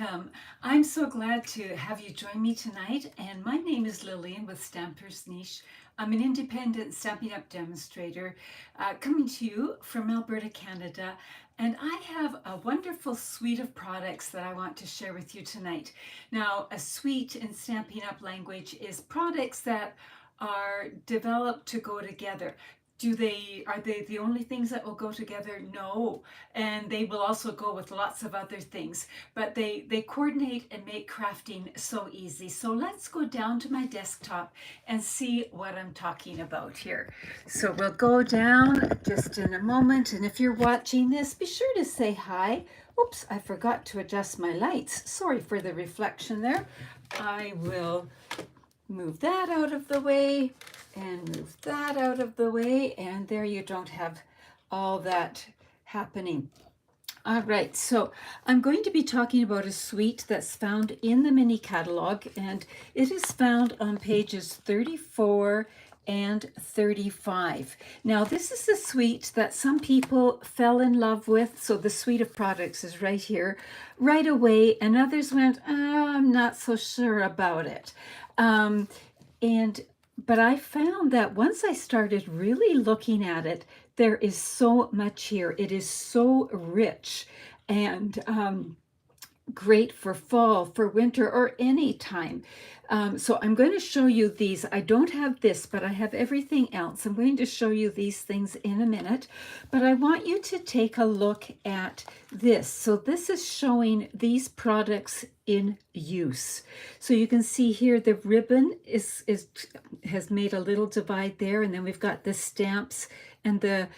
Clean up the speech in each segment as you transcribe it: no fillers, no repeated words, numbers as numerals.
welcome. I'm so glad to have you join me tonight. And my name is Lillian with Stampers Niche. I'm an independent Stampin' Up! Demonstrator coming to you from Alberta, Canada. And I have a wonderful suite of products that I want to share with you tonight. Now, a suite in Stampin' Up! Language is products that are developed to go together. Are they the only things that will go together? No. And they will also go with lots of other things, but they coordinate and make crafting so easy. So let's go down to my desktop and see what I'm talking about here. So we'll go down just in a moment. And if you're watching this, be sure to say hi. Oops, I forgot to adjust my lights. Sorry for the reflection there. I will move that out of the way and move that out of the way, and there you don't have all that happening. All right, so I'm going to be talking about a suite that's found in the Mini Catalogue, and it is found on pages 34 and 35. Now, this is a suite that some people fell in love with, so the suite of products is right here, right away, and others went, I'm not so sure about it. But I found that once I started really looking at it, there is so much here. It is so rich and great for fall, for winter, or any time. So I'm going to show you these. I don't have this, but I have everything else. I'm going to show you these things in a minute, but I want you to take a look at this. So this is showing these products in use. So you can see here the ribbon has made a little divide there, and then we've got the stamps and the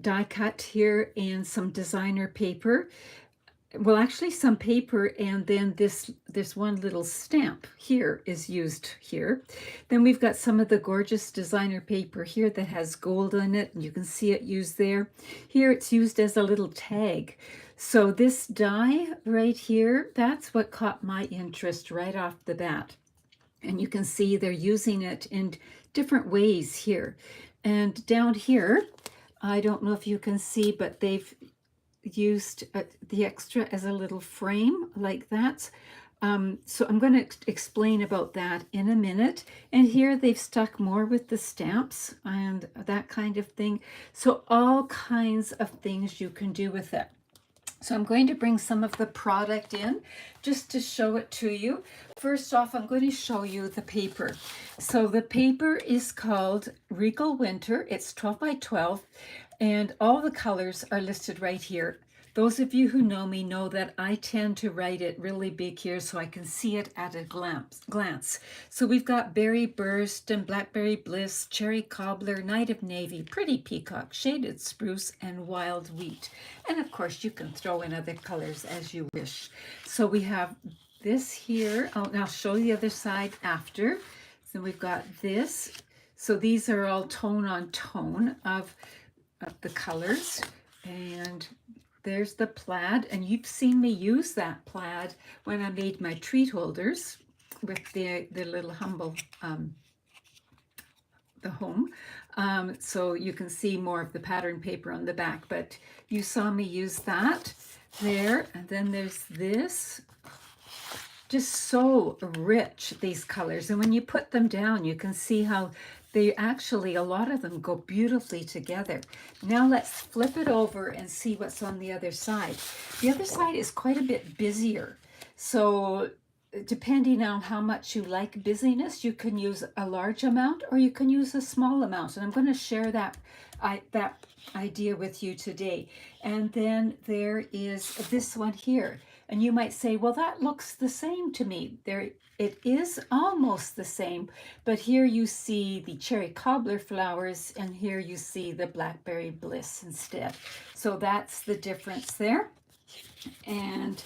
die cut here and some designer paper. Well, actually some paper, and then this one little stamp here is used here. Then we've got some of the gorgeous designer paper here that has gold in it, and you can see it used there. Here it's used as a little tag. So this die right here, that's what caught my interest right off the bat. And you can see they're using it in different ways here. And down here, I don't know if you can see, but they've used the extra as a little frame like that. So I'm going to explain about that in a minute. And here they've stuck more with the stamps and that kind of thing. So all kinds of things you can do with it. So I'm going to bring some of the product in just to show it to you. First off, I'm going to show you the paper. So the paper is called Regal Winter. It's 12 by 12, and all the colors are listed right here. Those of you who know me know that I tend to write it really big here so I can see it at a glance. So we've got Berry Burst and Blackberry Bliss, Cherry Cobbler, Night of Navy, Pretty Peacock, Shaded Spruce, and Wild Wheat. And of course you can throw in other colors as you wish. So we have this here. And I'll show you the other side after. So we've got this. So these are all tone on tone of the colors. And there's the plaid, and you've seen me use that plaid when I made my treat holders with the little humble, the home. So you can see more of the pattern paper on the back, but you saw me use that there. And then there's this, just so rich, these colors. And when you put them down, you can see how they actually, a lot of them go beautifully together. Now let's flip it over and see what's on the other side. The other side is quite a bit busier. So depending on how much you like busyness, you can use a large amount or you can use a small amount. And I'm going to share that idea with you today. And then there is this one here. And you might say, well, that looks the same to me. It is almost the same, but here you see the cherry cobbler flowers, and here you see the blackberry bliss instead. So that's the difference there. And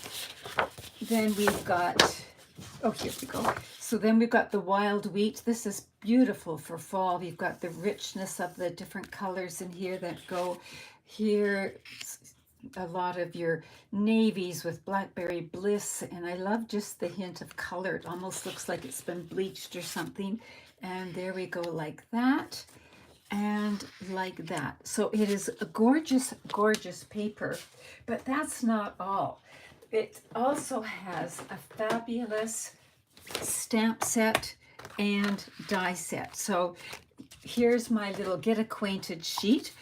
then we've got, oh, here we go. So then we've got the wild wheat. This is beautiful for fall. We've got the richness of the different colors in here that go here. A lot of your navies with blackberry bliss, and I love just the hint of color. It almost looks like it's been bleached or something. And there we go, like that and like that. So it is a gorgeous, gorgeous paper, but that's not all. it also has a fabulous stamp set and die set. So here's my little get acquainted sheet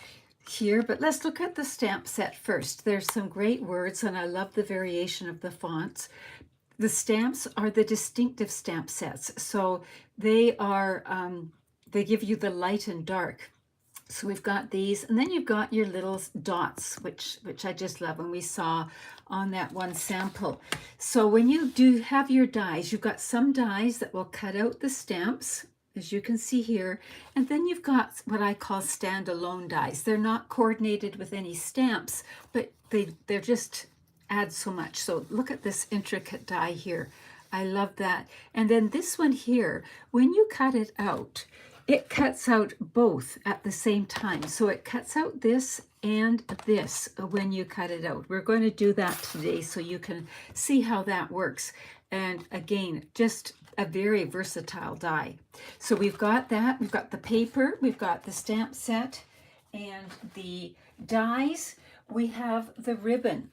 here, but let's look at the stamp set first. There's some great words, and I love the variation of the fonts. The stamps are the distinctive stamp sets, so they are they give you the light and dark. So we've got these, and then you've got your little dots, which I just love, and we saw on that one sample. So when you do have your dies, you've got some dies that will cut out the stamps, as you can see here, and then you've got what I call standalone dies. They're not coordinated with any stamps, but they're just add so much. So look at this intricate die here. I love that. And then this one here, when you cut it out, it cuts out both at the same time. So it cuts out this and this when you cut it out. We're going to do that today so you can see how that works. And again, just a very versatile die. So we've got that. We've got the paper. We've got the stamp set and the dies. We have the ribbon.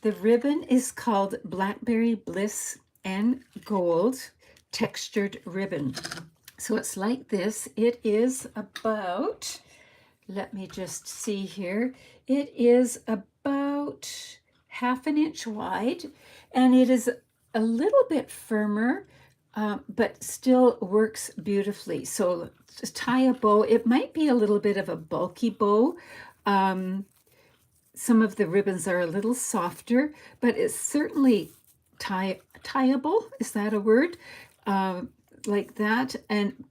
The ribbon is called Blackberry Bliss and Gold Textured Ribbon. So it's like this. It is about, let me just see here, it is about 1/2 inch wide, and it is a little bit firmer, but still works beautifully. So just tie a bow. It might be a little bit of a bulky bow. Some of the ribbons are a little softer, but it's certainly tieable. Is that a word? Like that. And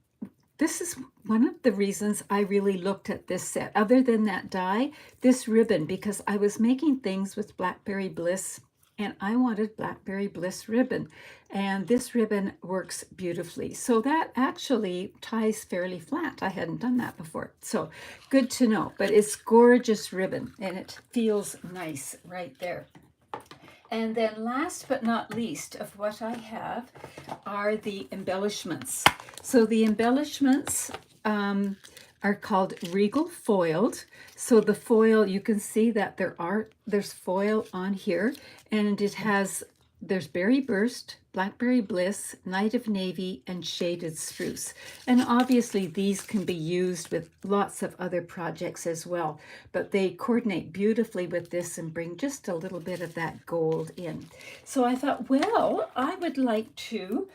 this is one of the reasons I really looked at this set, other than that die, this ribbon, because I was making things with Blackberry Bliss and I wanted Blackberry Bliss ribbon, and this ribbon works beautifully. So that actually ties fairly flat. I hadn't done that before, so good to know. But it's gorgeous ribbon and it feels nice right there. And then last but not least of what I have are the embellishments. So the embellishments are called Regal Foiled. So the foil, you can see that there's foil on here, and there's Berry Burst, Blackberry Bliss, Night of Navy, and Shaded Spruce. And obviously these can be used with lots of other projects as well, but they coordinate beautifully with this and bring just a little bit of that gold in. So I thought, well, I would like to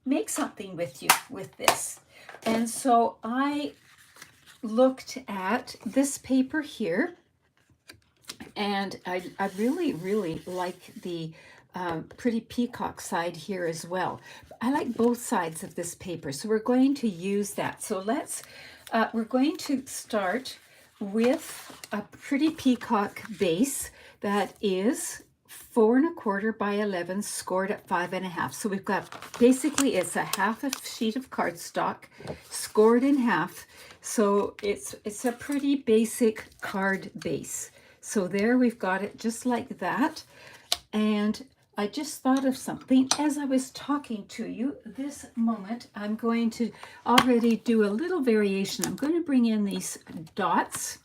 make something with you with this. And so I looked at this paper here, and I really, really like the pretty peacock side here as well. I like both sides of this paper, so we're going to use that. So we're going to start with a pretty peacock base that is 4 1/4 by 11, scored at 5 1/2. So we've got, basically it's a 1/2 sheet of cardstock scored in half. So it's a pretty basic card base. So there we've got it just like that. And I just thought of something as I was talking to you this moment. I'm going to already do a little variation. I'm going to bring in these dots,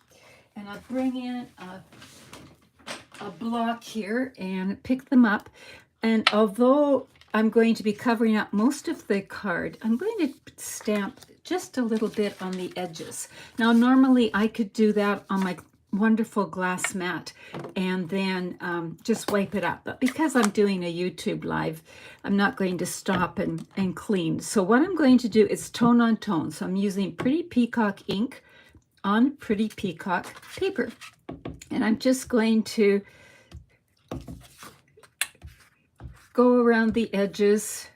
and I'll bring in a block here and pick them up. And although I'm going to be covering up most of the card, I'm going to stamp just a little bit on the edges. Now, normally I could do that on my wonderful glass mat and then just wipe it up. But because I'm doing a YouTube live, I'm not going to stop and clean. So what I'm going to do is tone on tone. So I'm using Pretty Peacock ink on Pretty Peacock paper. And I'm just going to go around the edges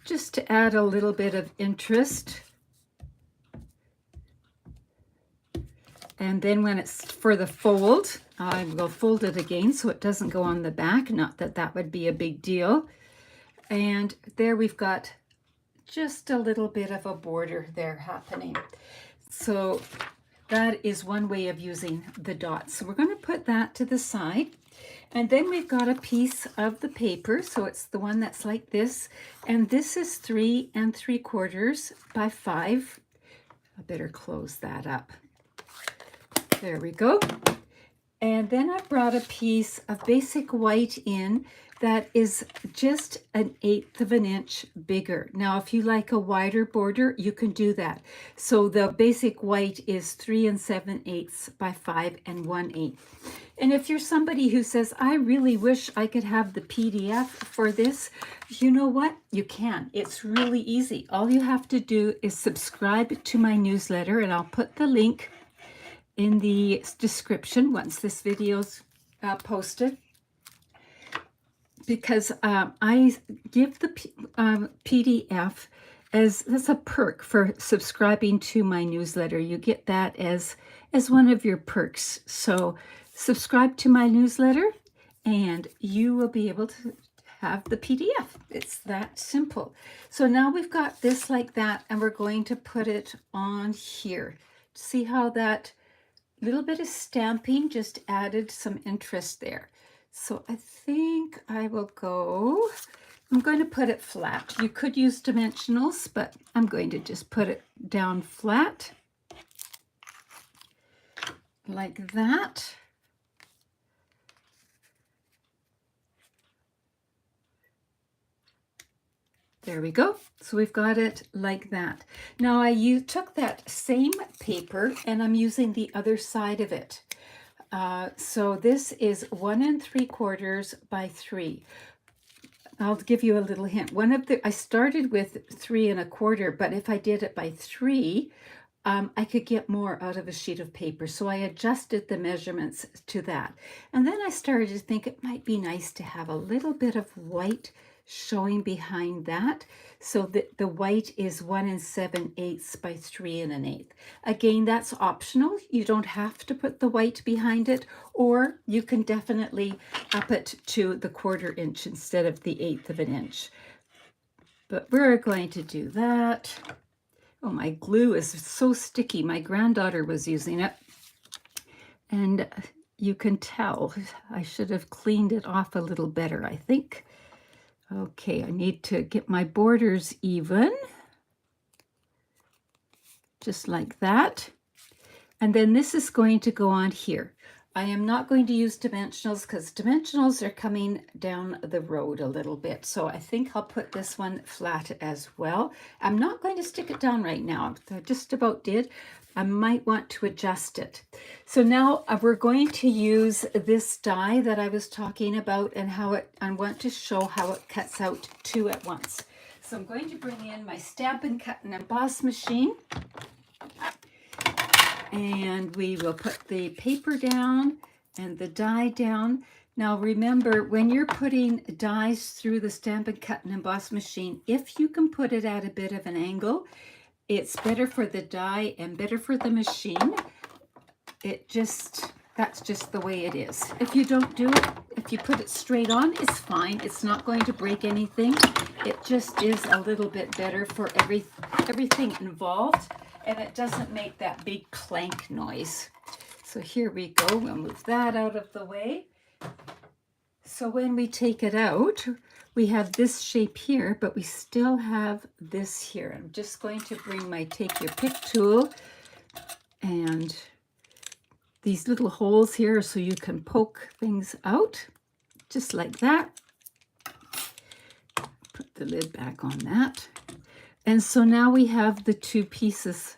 just to add a little bit of interest. And then when it's for the fold, I will fold it again so it doesn't go on the back. Not that that would be a big deal. And there we've got just a little bit of a border there happening. So that is one way of using the dots. So we're going to put that to the side. And then we've got a piece of the paper. So it's the one that's like this. And this is 3 3/4 by 5. I better close that up. There we go. And then I brought a piece of basic white in that is just 1/8 of an inch bigger. Now, if you like a wider border, you can do that. So the basic white is 3 7/8 by 5 1/8. And if you're somebody who says, I really wish I could have the PDF for this, you know what? You can. It's really easy. All you have to do is subscribe to my newsletter, and I'll put the link in the description once this video's posted, because I give the PDF as a perk for subscribing to my newsletter. You get that as one of your perks. So subscribe to my newsletter and you will be able to have the PDF. It's that simple. So now we've got this like that, and we're going to put it on here. See how that little bit of stamping just added some interest there. So I think I will go, I'm going to put it flat. You could use dimensionals, but I'm going to just put it down flat like that. There we go. So we've got it like that. Now I took that same paper and I'm using the other side of it. So this is 1 3/4 by 3. I'll give you a little hint. I started with 3 1/4, but if I did it by 3, I could get more out of a sheet of paper. So I adjusted the measurements to that. And then I started to think it might be nice to have a little bit of white showing behind that, so that the white is 1 7/8 by 3 1/8. Again, that's optional. You don't have to put the white behind it, or you can definitely up it to the 1/4 inch instead of the 1/8 of an inch. But we're going to do that. Oh, my glue is so sticky. My granddaughter was using it, and you can tell I should have cleaned it off a little better, I think. Okay, I need to get my borders even, just like that. And then this is going to go on here. I am not going to use dimensionals because dimensionals are coming down the road a little bit. So I think I'll put this one flat as well. I'm not going to stick it down right now. I just about did. I might want to adjust it. So now we're going to use this die that I was talking about, and I want to show how it cuts out 2 at once. So I'm going to bring in my Stampin' Cut and Emboss machine, and we will put the paper down and the die down. Now remember, when you're putting dies through the Stampin' Cut and Emboss machine, if you can put it at a bit of an angle, it's better for the die and better for the machine. That's just the way it is. If you don't do it, if you put it straight on, it's fine. It's not going to break anything. It just is a little bit better for everything involved, and it doesn't make that big clank noise. So here we go. We'll move that out of the way. So when we take it out, we have this shape here, but we still have this here. I'm just going to bring my Take Your Pick tool, and these little holes here so you can poke things out, just like that. Put the lid back on that. And so now we have the 2 pieces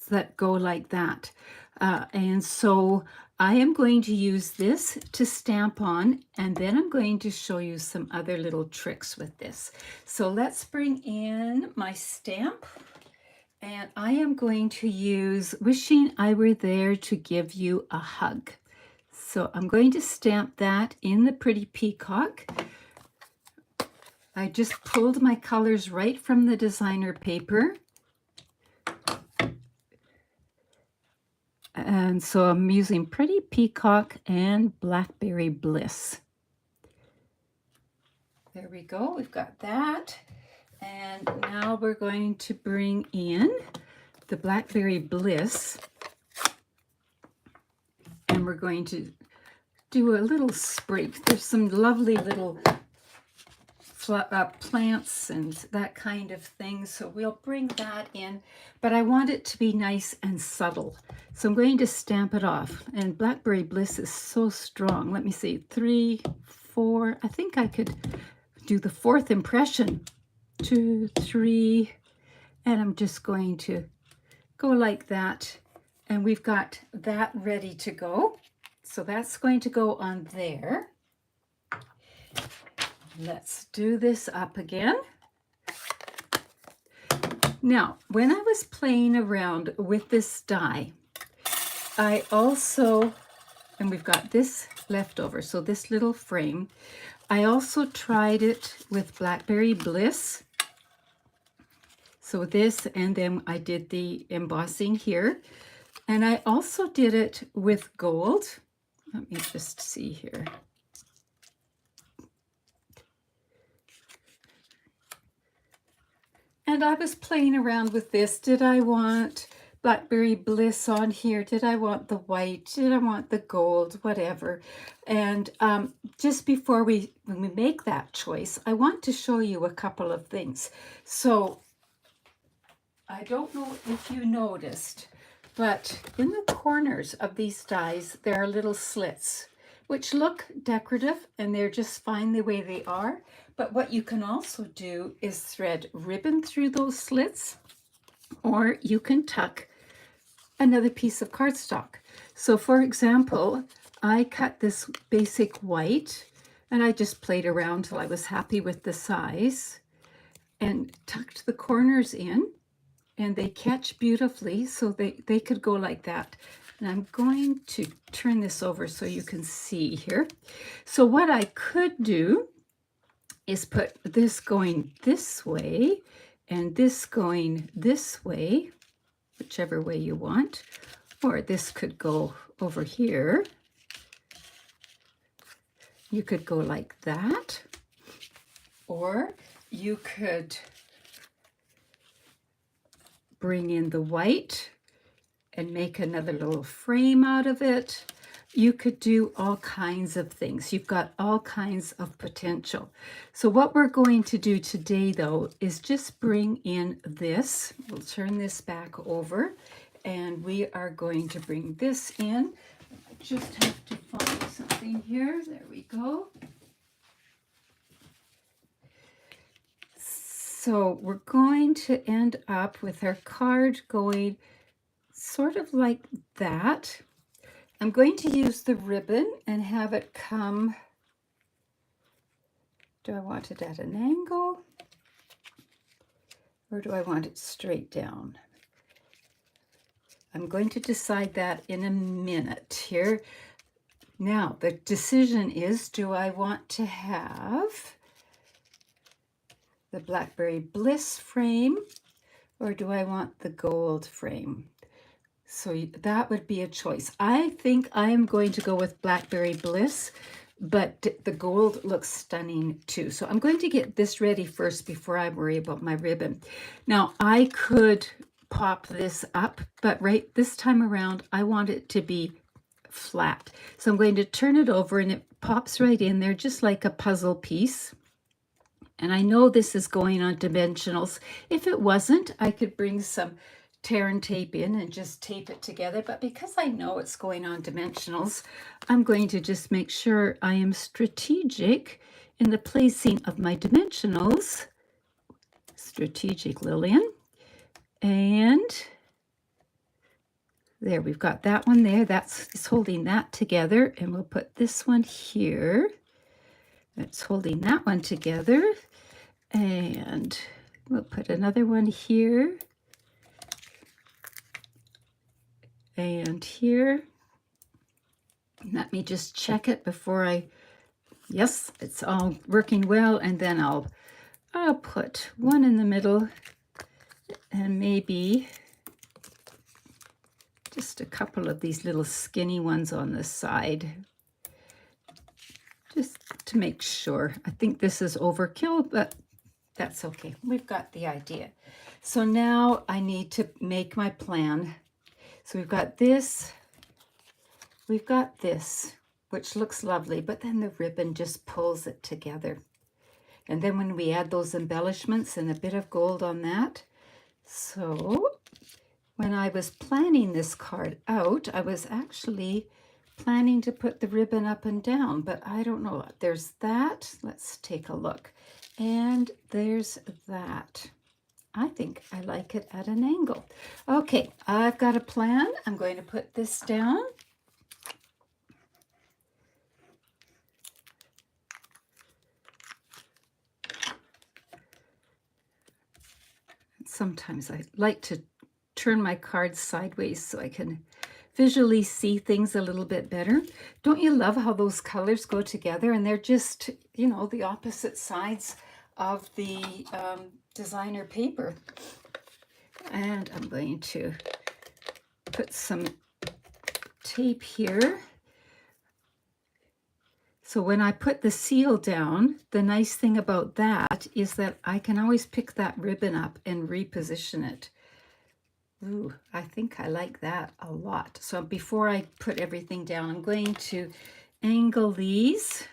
that go like that. And so I am going to use this to stamp on, and then I'm going to show you some other little tricks with this. So let's bring in my stamp, and I am going to use Wishing I Were There to Give You a Hug. So I'm going to stamp that in the Pretty Peacock. I just pulled my colors right from the designer paper. And so I'm using Pretty Peacock and Blackberry Bliss. There we go, we've got that. And now we're going to bring in the Blackberry Bliss. And we're going to do a little sprig. There's some lovely little plants and that kind of thing. So we'll bring that in, but I want it to be nice and subtle. So I'm going to stamp it off. And Blackberry Bliss is so strong. Let me see, 3, 4. I think I could do the 4th impression. 2, 3, and I'm just going to go like that. And we've got that ready to go. So that's going to go on there. Let's do this up again. Now, when I was playing around with this die, I also, and we've got this left over, so this little frame, I also tried it with Blackberry Bliss. So this, and then I did the embossing here. And I also did it with gold. Let me just see here. And I was playing around with this. Did I want Blackberry Bliss on here? Did I want the white? Did I want the gold? Whatever. And just before when we make that choice, I want to show you a couple of things. So I don't know if you noticed, but in the corners of these dies, there are little slits, which look decorative, and they're just fine the way they are. But what you can also do is thread ribbon through those slits, or you can tuck another piece of cardstock. So for example, I cut this basic white, and I just played around till I was happy with the size, and tucked the corners in, and they catch beautifully, so they could go like that. And I'm going to turn this over so you can see here. So what I could do is put this going this way and this going this way, whichever way you want, or this could go over here. You could go like that, or you could bring in the white and make another little frame out of it. You could do all kinds of things. You've got all kinds of potential. So what we're going to do today, though, is just bring in this. We'll turn this back over, and we are going to bring this in. I just have to find something here. There we go. So we're going to end up with our card going sort of like that. I'm going to use the ribbon and have it come, do I want it at an angle, or do I want it straight down? I'm going to decide that in a minute here. Now, the decision is, do I want to have the Blackberry Bliss frame, or do I want the gold frame? So that would be a choice. I think I am going to go with Blackberry Bliss, but the gold looks stunning too. So I'm going to get this ready first before I worry about my ribbon. Now I could pop this up, but right this time around, I want it to be flat. So I'm going to turn it over, and it pops right in there just like a puzzle piece. And I know this is going on dimensionals. If it wasn't, I could bring some tear and tape in and just tape it together. But because I know it's going on dimensionals, I'm going to just make sure I am strategic in the placing of my dimensionals. Strategic, Lillian. And there, we've got that one there. That's holding that together. And we'll put this one here. That's holding that one together. And we'll put another one here. And here. Let me just check it before yes, it's all working well. And then I'll put one in the middle, and maybe just a couple of these little skinny ones on the side, just to make sure. I think this is overkill, but that's okay. We've got the idea. So now I need to make my plan. So we've got this, which looks lovely, but then the ribbon just pulls it together. And then when we add those embellishments and a bit of gold on that. So when I was planning this card out, I was actually planning to put the ribbon up and down, but I don't know. There's that. Let's take a look. And there's that. I think I like it at an angle. Okay, I've got a plan. I'm going to put this down. Sometimes I like to turn my cards sideways so I can visually see things a little bit better. Don't you love how those colors go together? And they're just, you know, the opposite sides of the designer paper. And I'm going to put some tape here. So when I put the seal down, the nice thing about that is that I can always pick that ribbon up and reposition it. Ooh, I think I like that a lot. So before I put everything down, I'm going to angle these.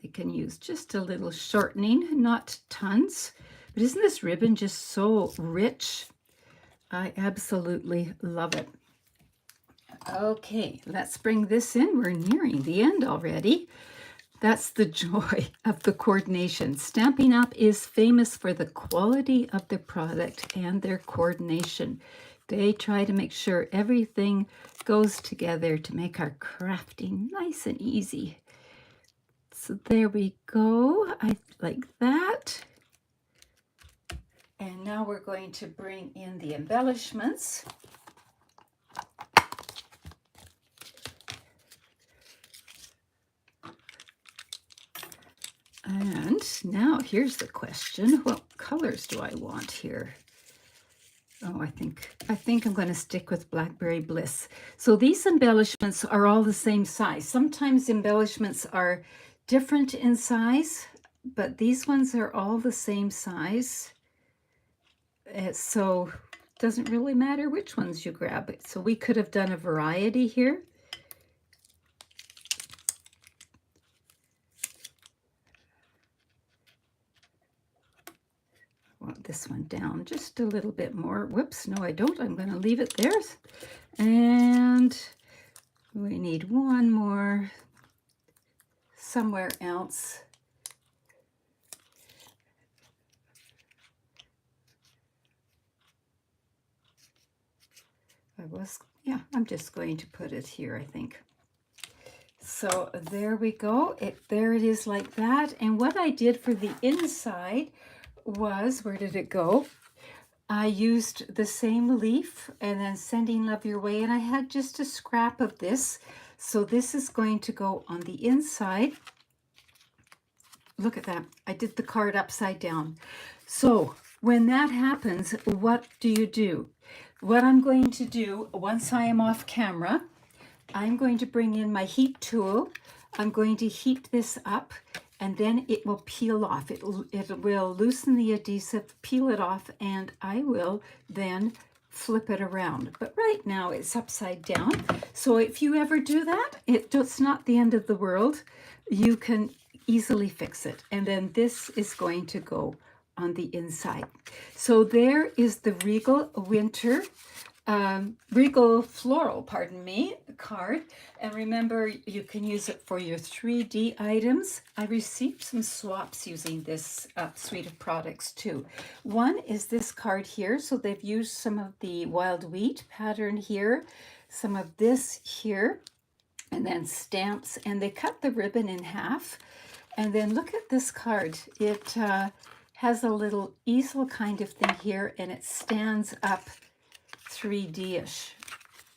They can use just a little shortening, not tons. But isn't this ribbon just so rich? I absolutely love it. Okay, let's bring this in. We're nearing the end already. That's the joy of the coordination. Stampin' Up! Is famous for the quality of their product and their coordination. They try to make sure everything goes together to make our crafting nice and easy. So there we go. I like that. And now we're going to bring in the embellishments. And now here's the question. What colors do I want here? Oh, I think I'm going to stick with Blackberry Bliss. So these embellishments are all the same size. Sometimes embellishments are different in size, but these ones are all the same size. So it doesn't really matter which ones you grab. So we could have done a variety here. Want this one down just a little bit more. Whoops, no, I don't. I'm going to leave it there. And we need one more somewhere else. I'm just going to put it here, I think. So there we go. There it is like that. And what I did for the inside was, where did it go? I used the same leaf and then Sending Love Your Way, and I had just a scrap of this. So this is going to go on the inside. Look at that. I did the card upside down. So when that happens, what do? What I'm going to do once I am off camera, I'm going to bring in my heat tool. I'm going to heat this up, and then it will peel off. It will loosen the adhesive, peel it off, and I will then flip it around. But right now it's upside down. So if you ever do that, it's not the end of the world. You can easily fix it. And then this is going to go on the inside. So there is the Regal Floral, card. And remember, you can use it for your 3D items. I received some swaps using this suite of products too. One is this card here. So they've used some of the wild wheat pattern here, some of this here, and then stamps. And they cut the ribbon in half. And then look at this card. It has a little easel kind of thing here, and it stands up 3D-ish.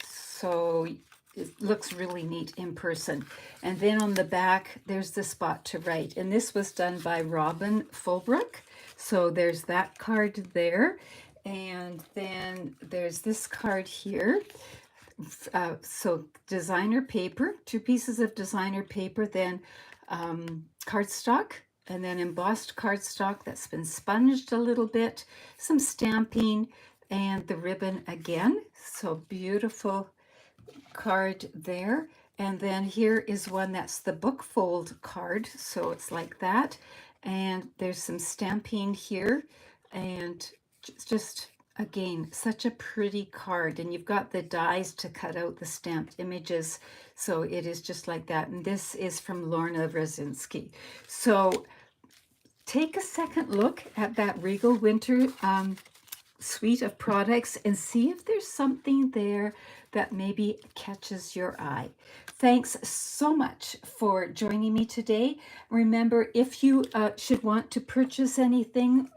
So it looks really neat in person. And then on the back, there's the spot to write. And this was done by Robin Fulbrook. So there's that card there. And then there's this card here. So designer paper, 2 pieces of designer paper, then cardstock, and then embossed cardstock that's been sponged a little bit, some stamping, and the ribbon again. So beautiful card there. And then here is one that's the book fold card. So it's like that. And there's some stamping here. And just, again, such a pretty card. And you've got the dies to cut out the stamped images. So it is just like that. And this is from Lorna Rosinski. So take a second look at that Regal Winter suite of products and see if there's something there that maybe catches your eye. Thanks so much for joining me today. Remember, if you should want to purchase anything,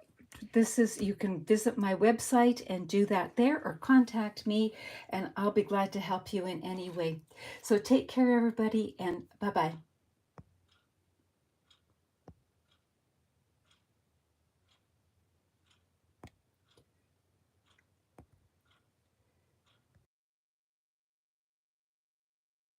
you can visit my website and do that there, or contact me and I'll be glad to help you in any way. So take care, everybody, and bye-bye.